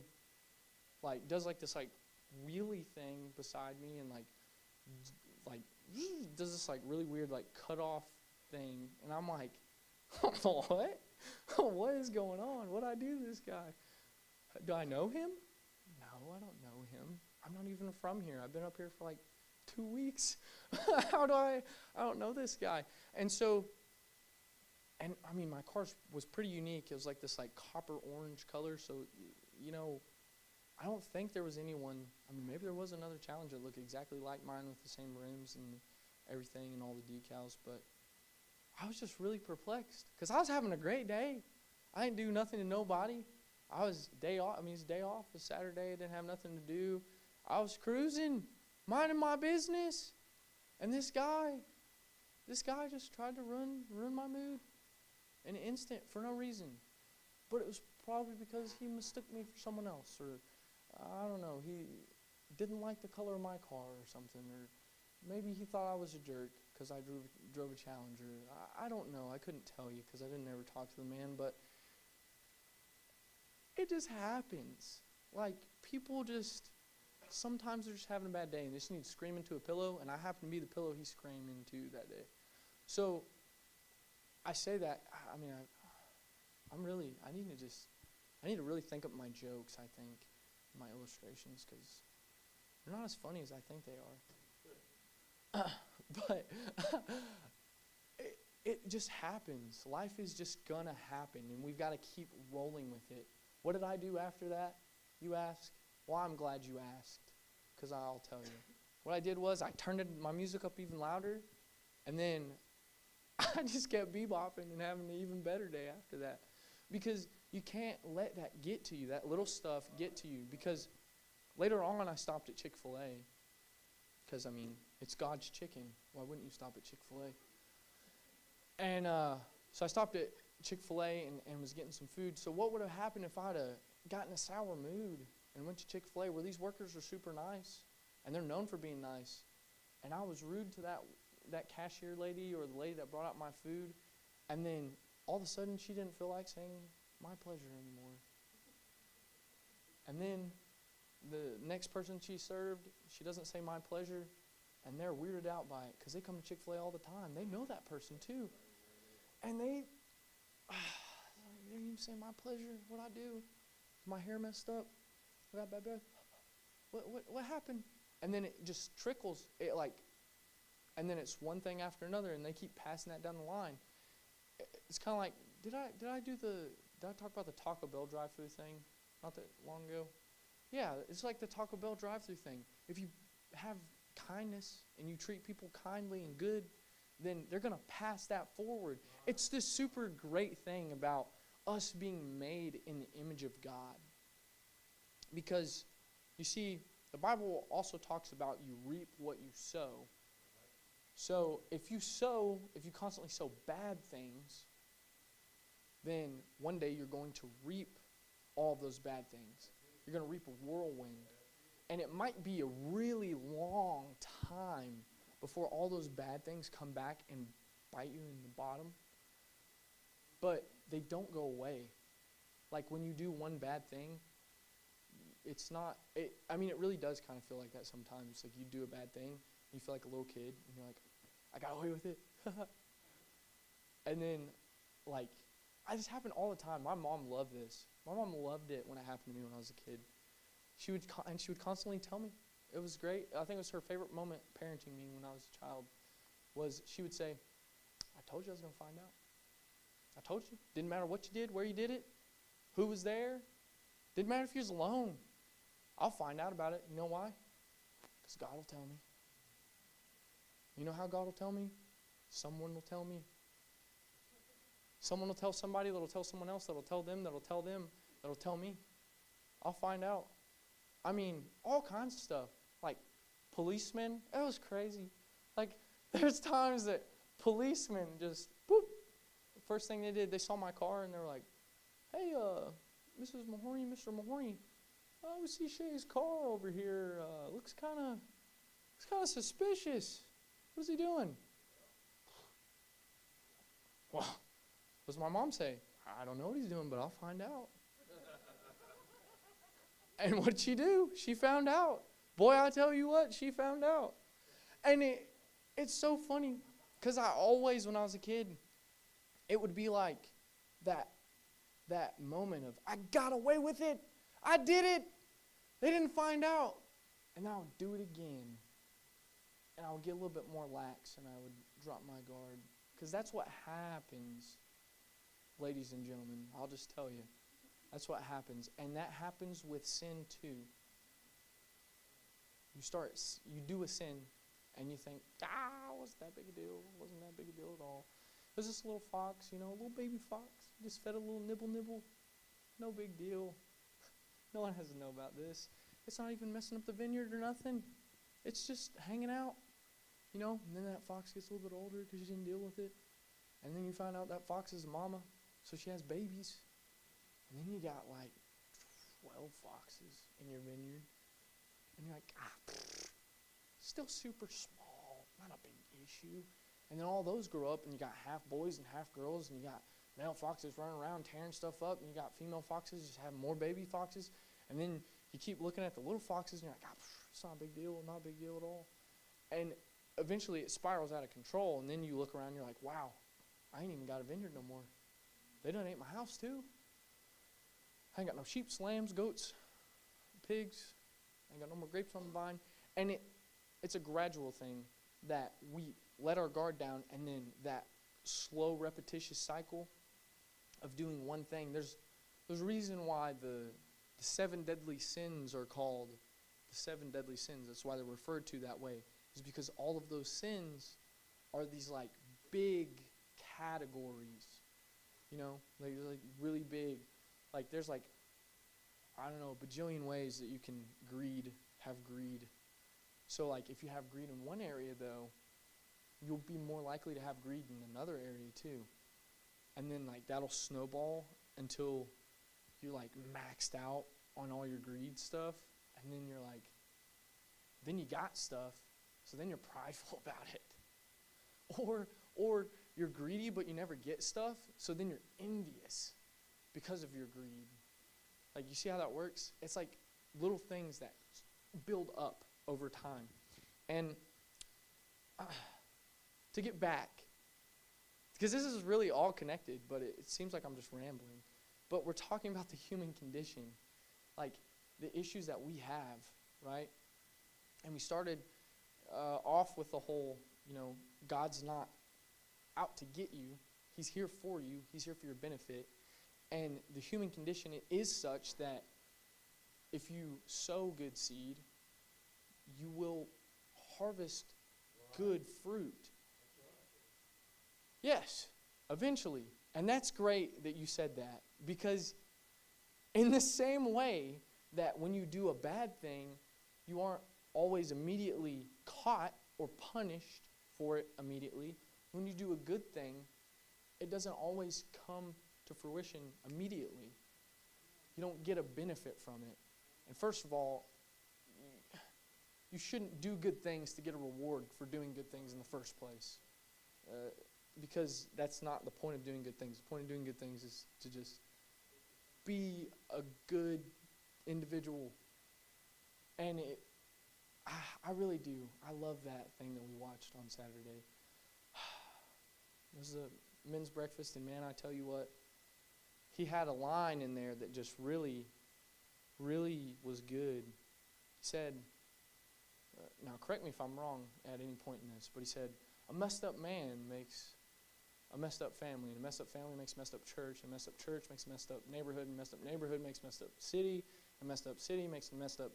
like, does like this, like, wheelie thing beside me, and like does this, like, really weird, like, cut off thing. And I'm like, what? What is going on? What'd I do to this guy? Do I know him? No, I don't know him. I'm not even from here. I've been up here for like 2 weeks. I don't know this guy. And so, and I mean, my car was pretty unique. It was like this, like, copper orange color. So, I don't think there was anyone. I mean, maybe there was another Challenger that looked exactly like mine with the same rims and everything and all the decals. But I was just really perplexed because I was having a great day. I didn't do nothing to nobody. I was day off. I mean, it's day off. It's Saturday. I didn't have nothing to do. I was cruising, minding my business. And this guy just tried to ruin my mood in an instant for no reason. But it was probably because he mistook me for someone else, or I don't know, he didn't like the color of my car or something, or maybe he thought I was a jerk because I drove a Challenger. I don't know. I couldn't tell you because I didn't ever talk to the man, but it just happens. Like, people just sometimes they're just having a bad day and they just need to scream into a pillow, and I happen to be the pillow he screamed into that day. So I say that, I mean, I need to really think up my jokes, I think, my illustrations, because they're not as funny as I think they are. But it just happens. Life is just going to happen, and we've got to keep rolling with it. What did I do after that, you ask? Well, I'm glad you asked, because I'll tell you. What I did was I turned my music up even louder, and then I just kept bebopping and having an even better day after that. Because you can't let that get to you, that little stuff get to you. Because later on, I stopped at Chick-fil-A. Because, I mean, it's God's chicken. Why wouldn't you stop at Chick-fil-A? And so I stopped at Chick-fil-A and was getting some food. So what would have happened if I'd have gotten a sour mood and went to Chick-fil-A, where these workers are super nice, and they're known for being nice, and I was rude to that cashier lady or the lady that brought out my food, and then all of a sudden she didn't feel like saying my pleasure anymore. And then the next person she served, she doesn't say my pleasure, and they're weirded out by it because they come to Chick-fil-A all the time. They know that person too. And they didn't even say my pleasure. What'd I do? Is my hair messed up? I got bad breath? What happened? And then it just trickles. And then it's one thing after another, and they keep passing that down the line. It's kind of like, did I talk about the Taco Bell drive-thru thing not that long ago? Yeah, it's like the Taco Bell drive-thru thing. If you have kindness and you treat people kindly and good, then they're going to pass that forward. It's this super great thing about us being made in the image of God. Because, you see, the Bible also talks about you reap what you sow. So if you constantly sow bad things, then one day you're going to reap all those bad things. You're going to reap a whirlwind. And it might be a really long time before all those bad things come back and bite you in the bottom. But they don't go away. Like when you do one bad thing, it really does kind of feel like that sometimes. Like you do a bad thing, and you feel like a little kid, and you're like, I got away with it. And then, it just happened all the time. My mom loved this. My mom loved it when it happened to me when I was a kid. She would constantly tell me. It was great. I think it was her favorite moment parenting me when I was a child. Was she would say, I told you I was going to find out. I told you. Didn't matter what you did, where you did it, who was there. Didn't matter if you was alone. I'll find out about it. You know why? Because God will tell me. You know how God will tell me? Someone will tell me. Someone will tell somebody that'll tell someone else, that'll tell them, that'll tell them, that'll tell me. I'll find out. I mean, all kinds of stuff. Like policemen, it was crazy. Like there's times that policemen just, boop. The first thing they did, they saw my car and they were like, hey, Mrs. Mahoney, Mr. Mahoney, we see Shay's car over here. Looks kind of suspicious. What is he doing? Well, what does my mom say? I don't know what he's doing, but I'll find out. And what did she do? She found out. Boy, I tell you what, she found out. And it's so funny, because I always, when I was a kid, it would be like that moment of, I got away with it. I did it. They didn't find out. And I would do it again. And I would get a little bit more lax, and I would drop my guard. Because that's what happens, ladies and gentlemen. I'll just tell you. That's what happens. And that happens with sin too. You do a sin, and you think, wasn't that big a deal? Wasn't that big a deal at all. There's this little fox, a little baby fox. Just fed a little nibble. No big deal. No one has to know about this. It's not even messing up the vineyard or nothing. It's just hanging out, and then that fox gets a little bit older because you didn't deal with it. And then you find out that fox is a mama, so she has babies. And then you got 12 foxes in your vineyard. And you're like, still super small, not a big issue. And then all those grow up, and you got half boys and half girls, and you got male foxes running around tearing stuff up, and you got female foxes just having more baby foxes. And then you keep looking at the little foxes, and you're like, it's not a big deal, not a big deal at all. And eventually it spirals out of control, and then you look around and you're like, wow, I ain't even got a vineyard no more. They done ate my house too. I ain't got no sheep, lambs, goats, pigs. I ain't got no more grapes on the vine. And it's a gradual thing that we let our guard down, and then that slow, repetitious cycle of doing one thing. There's a reason why the 7 deadly sins are called the 7 deadly sins. That's why they're referred to that way. Is because all of those sins are these like big categories. You know, like really big. Like there's like, I don't know, a bajillion ways that you can have greed. So like if you have greed in one area though, you'll be more likely to have greed in another area too. And then like that'll snowball until you're like maxed out on all your greed stuff. And then you're like, then you got stuff, so then you're prideful about it. Or you're greedy but you never get stuff, so then you're envious because of your greed. Like, you see how that works? It's like little things that build up over time. And to get back, because this is really all connected, but it seems like I'm just rambling. But we're talking about the human condition, like the issues that we have, right? And we started off with the whole, God's not out to get you. He's here for you. He's here for your benefit. And the human condition is such that if you sow good seed, you will harvest good fruit. Yes, eventually. And that's great that you said that, because in the same way that when you do a bad thing, you aren't always immediately caught or punished for it immediately. When you do a good thing, it doesn't always come to fruition immediately. You don't get a benefit from it. And first of all, you shouldn't do good things to get a reward for doing good things in the first place. Because that's not the point of doing good things. The point of doing good things is to just be a good individual. And I really do. I love that thing that we watched on Saturday. It was a men's breakfast, and man, I tell you what, he had a line in there that just really, really was good. He said, now correct me if I'm wrong at any point in this, but he said, a messed up man makes a messed up family, and a messed up family makes a messed up church, and a messed up church makes a messed up neighborhood, and a messed up neighborhood makes a messed up city, and a messed up city makes a messed up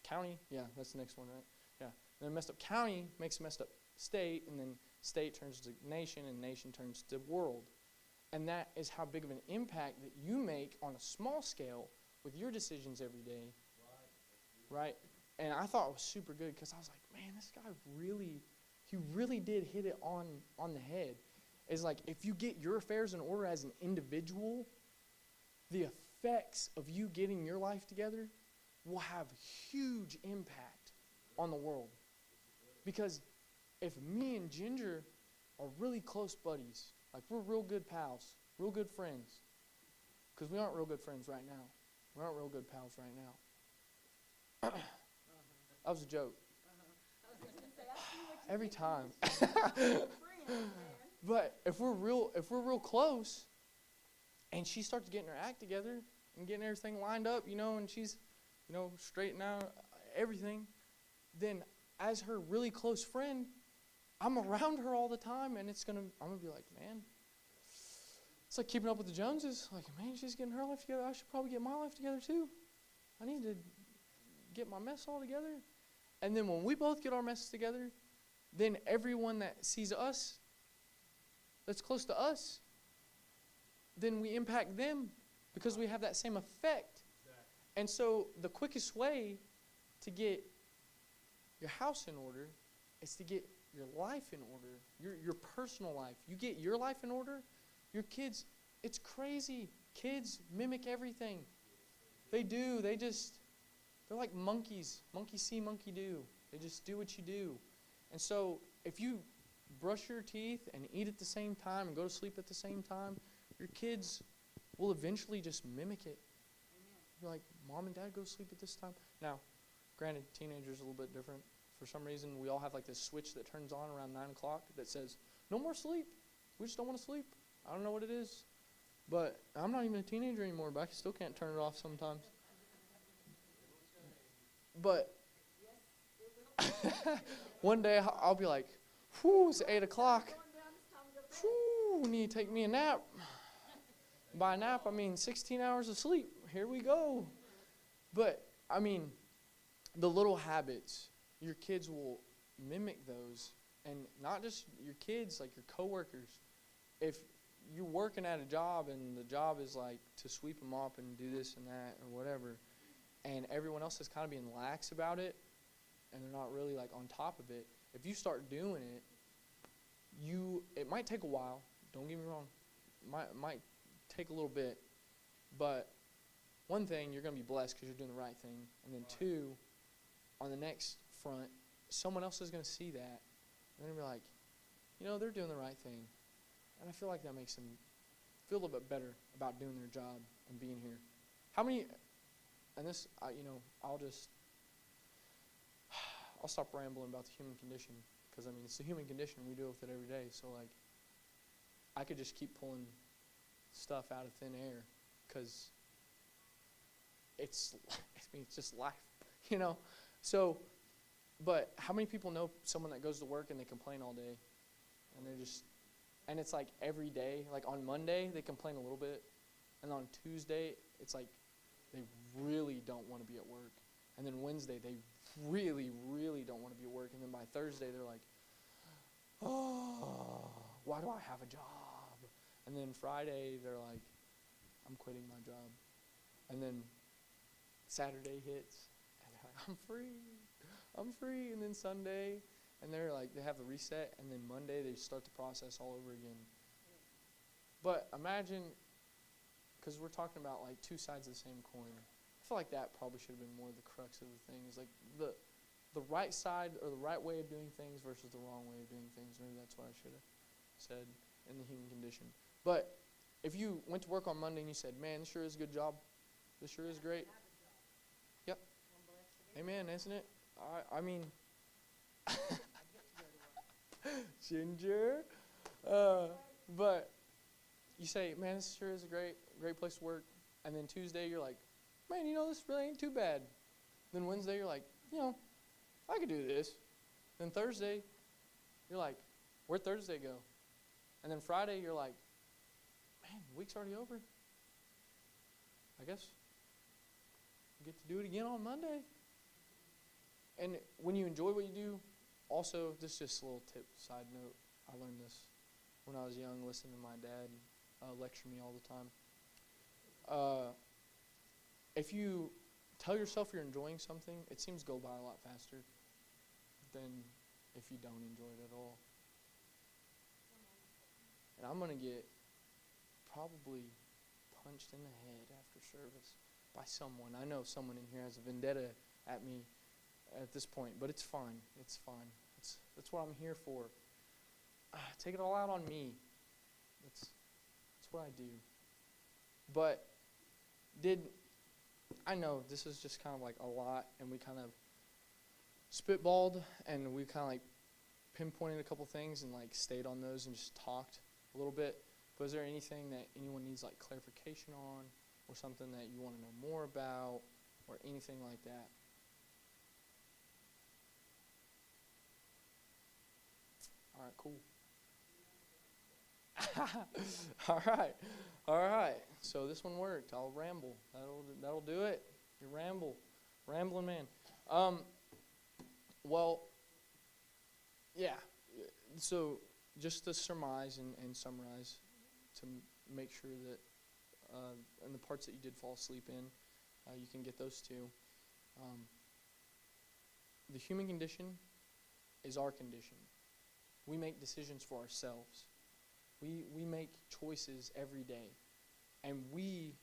county. Yeah, that's the next one, right? Yeah. And then a messed up county makes a messed up state, and then state turns to nation, and nation turns to world. And that is how big of an impact that you make on a small scale with your decisions every day. Right? And I thought it was super good, because I was like, man, this guy really did hit it on the head. It's like, if you get your affairs in order as an individual, the effects of you getting your life together will have huge impact on the world. Because if me and Ginger are really close buddies, like we're real good pals, real good friends, because we aren't real good friends right now. We aren't real good pals right now. That was a joke. Every time. But if we're real close, and she starts getting her act together and getting everything lined up, and she's, straightening out everything, then as her really close friend, I'm around her all the time, and I'm gonna be like, man, it's like keeping up with the Joneses. Like, man, she's getting her life together. I should probably get my life together too. I need to get my mess all together. And then when we both get our messes together, then everyone that sees us, that's close to us, then we impact them because we have that same effect. Exactly. And so the quickest way to get your house in order is to get your life in order, your personal life. You get your life in order, your kids, it's crazy. Kids mimic everything. They do. They're like monkeys. Monkey see, monkey do. They just do what you do. And so if you brush your teeth and eat at the same time and go to sleep at the same time, your kids will eventually just mimic it. Amen. You're like, Mom and Dad go to sleep at this time. Now, Granted, teenagers are a little bit different. For some reason, we all have like this switch that turns on around 9 o'clock that says, no more sleep. We just don't want to sleep. I don't know what it is. But I'm not even a teenager anymore, but I still can't turn it off sometimes. But one day I'll be like, whew, it's 8 o'clock. Whew, need to take me a nap. By nap, I mean 16 hours of sleep. Here we go. But, I mean, the little habits, your kids will mimic those. And not just your kids, like your coworkers. If you're working at a job and the job is like to sweep them up and do this and that or whatever, and everyone else is kind of being lax about it, and they're not really like on top of it, if you start doing it, it might take a while. Don't get me wrong. Might take a little bit. But one thing, you're going to be blessed because you're doing the right thing. And then two, on the next front, someone else is going to see that. And they're going to be like, they're doing the right thing. And I feel like that makes them feel a little bit better about doing their job and being here. How many, and this, I'll stop rambling about the human condition because, it's the human condition. We deal with it every day. So, like, I could just keep pulling stuff out of thin air because it's just life, So, but how many people know someone that goes to work and they complain all day? And it's like every day. Like on Monday, they complain a little bit. And on Tuesday, it's like they really don't want to be at work. And then Wednesday, they really, really don't want to be at work. And then by Thursday, they're like, oh, why do I have a job? And then Friday, they're like, I'm quitting my job. And then Saturday hits, and they're like, I'm free. And then Sunday, and they're like, they have the reset. And then Monday, they start the process all over again. But imagine, because we're talking about like two sides of the same coin. I feel like that probably should have been more the crux of the thing. Is like the right side or the right way of doing things versus the wrong way of doing things. Maybe that's what I should have said in the human condition. But if you went to work on Monday and you said, man, this sure is a good job. This sure is great. Yep. Amen, isn't it? I mean, Ginger. But you say, man, this sure is a great place to work. And then Tuesday, you're like, man, this really ain't too bad. Then Wednesday, you're like, I could do this. Then Thursday, you're like, where'd Thursday go? And then Friday, you're like, man, the week's already over. I guess we get to do it again on Monday. And when you enjoy what you do, also, this is just a little tip, side note. I learned this when I was young, listening to my dad lecture me all the time. If you tell yourself you're enjoying something, it seems to go by a lot faster than if you don't enjoy it at all. And I'm going to get probably punched in the head after service by someone. I know someone in here has a vendetta at me at this point, but it's fine. It's fine. That's what I'm here for. Take it all out on me. That's what I do. But I know this is just kind of like a lot, and we kind of spitballed, and we kind of like pinpointed a couple things and like stayed on those and just talked a little bit. But is there anything that anyone needs like clarification on, or something that you want to know more about, or anything like that? All right, cool. All right. So this one worked. I'll ramble. That'll do it. You rambling man. Well, yeah. So just to surmise and summarize, to make sure that and the parts that you did fall asleep in, you can get those too. The human condition is our condition. We make decisions for ourselves. We make choices every day. And we,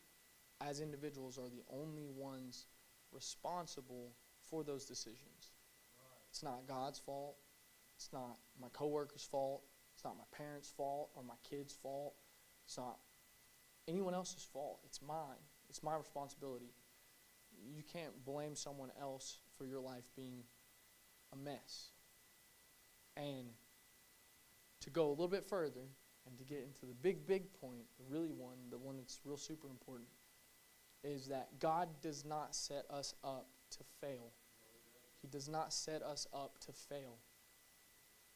as individuals, are the only ones responsible for those decisions. Right. It's not God's fault. It's not my coworker's fault. It's not my parents' fault or my kids' fault. It's not anyone else's fault. It's mine. It's my responsibility. you can't blame someone else for your life being a mess. And to go a little bit further and to get into the big point, the one that's real super important, is that God does not set us up to fail. He does not set us up to fail.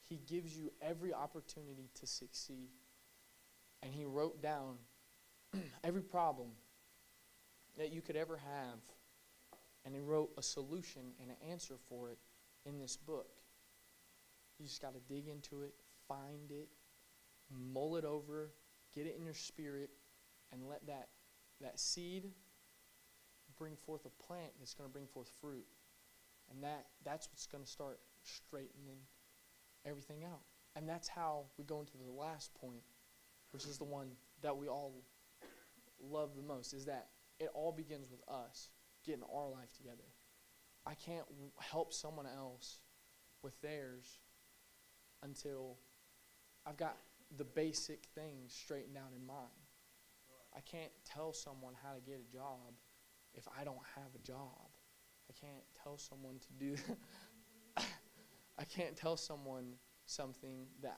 He gives you every opportunity to succeed. And He wrote down every problem that you could ever have. And He wrote a solution and an answer for it in this book. You just got to dig into it, find it, mull it over, get it in your spirit, and let that seed bring forth a plant that's going to bring forth fruit. And that's what's going to start straightening everything out. And that's how we go into the last point, which is the one that we all love the most, is that it all begins with us getting our life together. I can't help someone else with theirs until I've got the basic things straightened out in mine. I can't tell someone how to get a job if I don't have a job. I can't tell someone to do I can't tell someone something that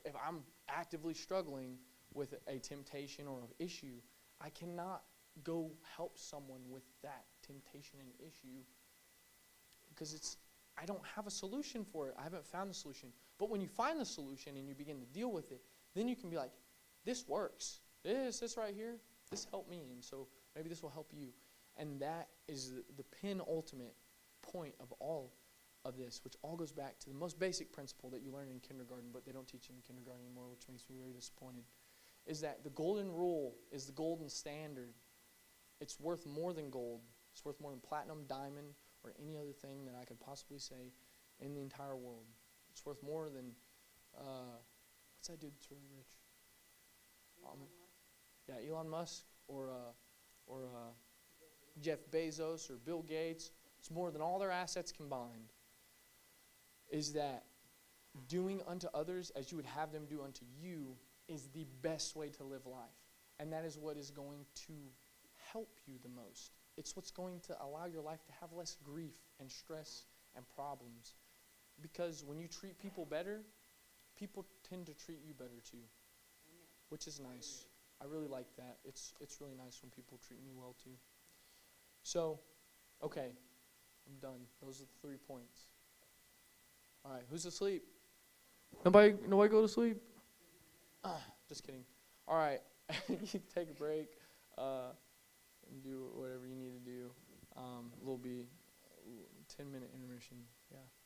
if I'm actively struggling with a temptation or an issue, I cannot go help someone with that temptation and issue because I don't have a solution for it. I haven't found the solution. But when you find the solution and you begin to deal with it, then you can be like, this works. This right here, this helped me, and so maybe this will help you. And that is the penultimate point of all of this, which all goes back to the most basic principle that you learn in kindergarten, but they don't teach it in kindergarten anymore, which makes me very disappointed, is that the golden rule is the golden standard. It's worth more than gold. It's worth more than platinum, diamond, or any other thing that I could possibly say in the entire world. It's worth more than, what's that dude that's really rich? Elon Musk or Jeff Bezos or Bill Gates. It's more than all their assets combined. Is that doing unto others as you would have them do unto you is the best way to live life. And that is what is going to help you the most. It's what's going to allow your life to have less grief and stress and problems. Because when you treat people better, people tend to treat you better too. Which is nice. I really like that. It's really nice when people treat me well too. So, okay, I'm done. Those are the 3 points. All right, who's asleep? Nobody go to sleep? Just kidding. All right, you take a break and do whatever you need to do. It'll be a 10-minute intermission. Yeah.